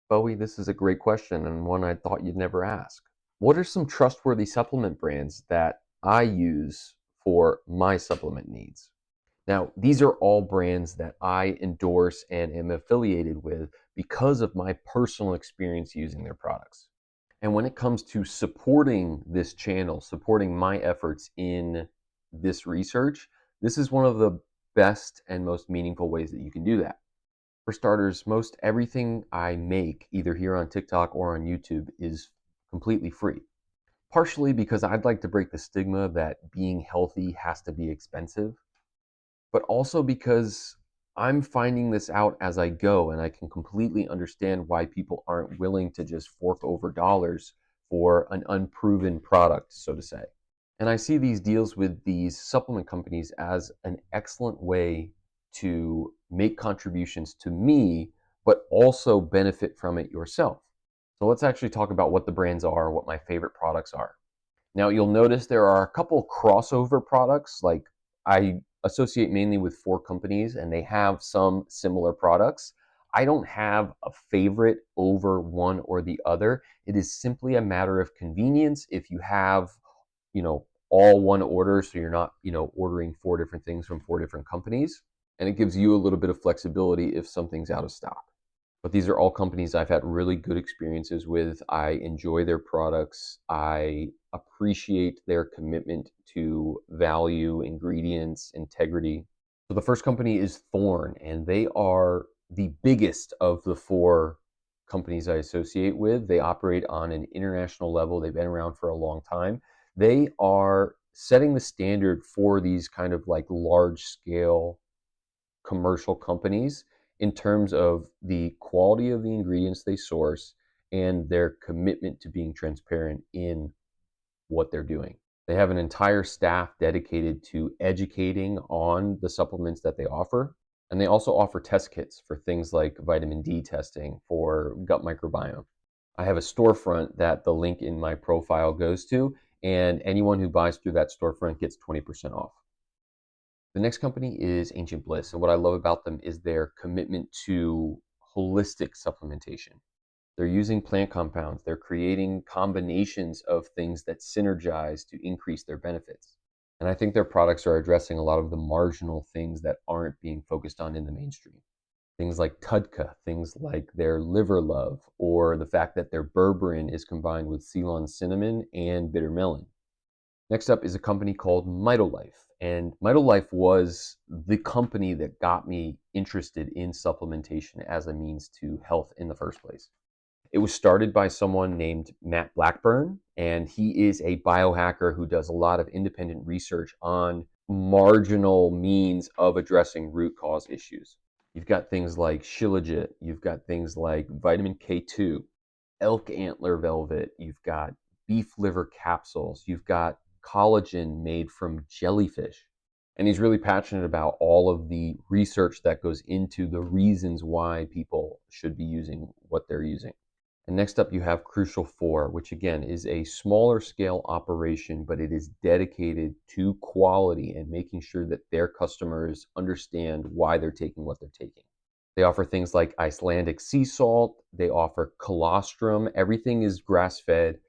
Bowie, this is a great question and one I thought you'd never ask. What are some trustworthy supplement brands that I use for my supplement needs? Now, these are all brands that I endorse and am affiliated with because of my personal experience using their products. And when it comes to supporting this channel, supporting my efforts in this research, this is one of the best and most meaningful ways that you can do that. For starters, most everything I make, either here on TikTok or on YouTube, is completely free. Partially because I'd like to break the stigma that being healthy has to be expensive, but also because I'm finding this out as I go, and I can completely understand why people aren't willing to just fork over dollars for an unproven product, so to say. And I see these deals with these supplement companies as an excellent way to make contributions to me, but also benefit from it yourself. So let's actually talk about what the brands are, what my favorite products are. Now, you'll notice there are a couple crossover products, like I associate mainly with four companies and they have some similar products. I don't have a favorite over one or the other. It is simply a matter of convenience. If you have, all one order, so you're not, ordering four different things from four different companies, and it gives you a little bit of flexibility if something's out of stock. But these are all companies I've had really good experiences with. I enjoy their products. I appreciate their commitment to value, ingredients, integrity. So the first company is Thorne, and they are the biggest of the four companies I associate with. They operate on an international level. They've been around for a long time. They are setting the standard for these kind of like large scale commercial companies in terms of the quality of the ingredients they source and their commitment to being transparent in what they're doing. They have an entire staff dedicated to educating on the supplements that they offer. And they also offer test kits for things like vitamin D testing for gut microbiome. I have a storefront that the link in my profile goes to, and anyone who buys through that storefront gets 20% off. The next company is Ancient Bliss, and what I love about them is their commitment to holistic supplementation. They're using plant compounds, they're creating combinations of things that synergize to increase their benefits. And I think their products are addressing a lot of the marginal things that aren't being focused on in the mainstream. Things like Tudka, things like their liver love, or the fact that their berberine is combined with Ceylon cinnamon and bitter melon. Next up is a company called MitoLife. And MitoLife was the company that got me interested in supplementation as a means to health in the first place. It was started by someone named Matt Blackburn, and he is a biohacker who does a lot of independent research on marginal means of addressing root cause issues. You've got things like Shilajit, you've got things like vitamin K2, elk antler velvet, you've got beef liver capsules, you've got collagen made from jellyfish. And he's really passionate about all of the research that goes into the reasons why people should be using what they're using. And next up, you have Crucial 4, which again is a smaller scale operation, but it is dedicated to quality and making sure that their customers understand why they're taking what they're taking. They offer things like Icelandic sea salt, they offer colostrum, everything is grass fed,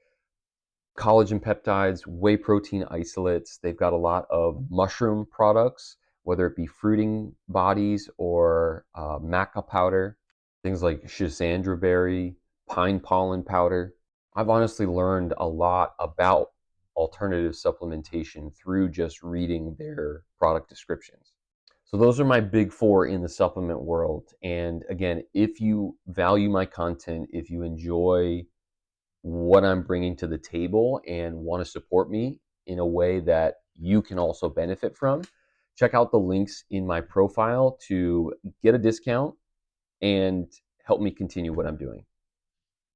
collagen peptides, whey protein isolates. They've got a lot of mushroom products, whether it be fruiting bodies or maca powder, things like schisandra berry, pine pollen powder. I've honestly learned a lot about alternative supplementation through just reading their product descriptions. So those are my big four in the supplement world. And again, if you value my content, if you enjoy what I'm bringing to the table and want to support me in a way that you can also benefit from, check out the links in my profile to get a discount and help me continue what I'm doing.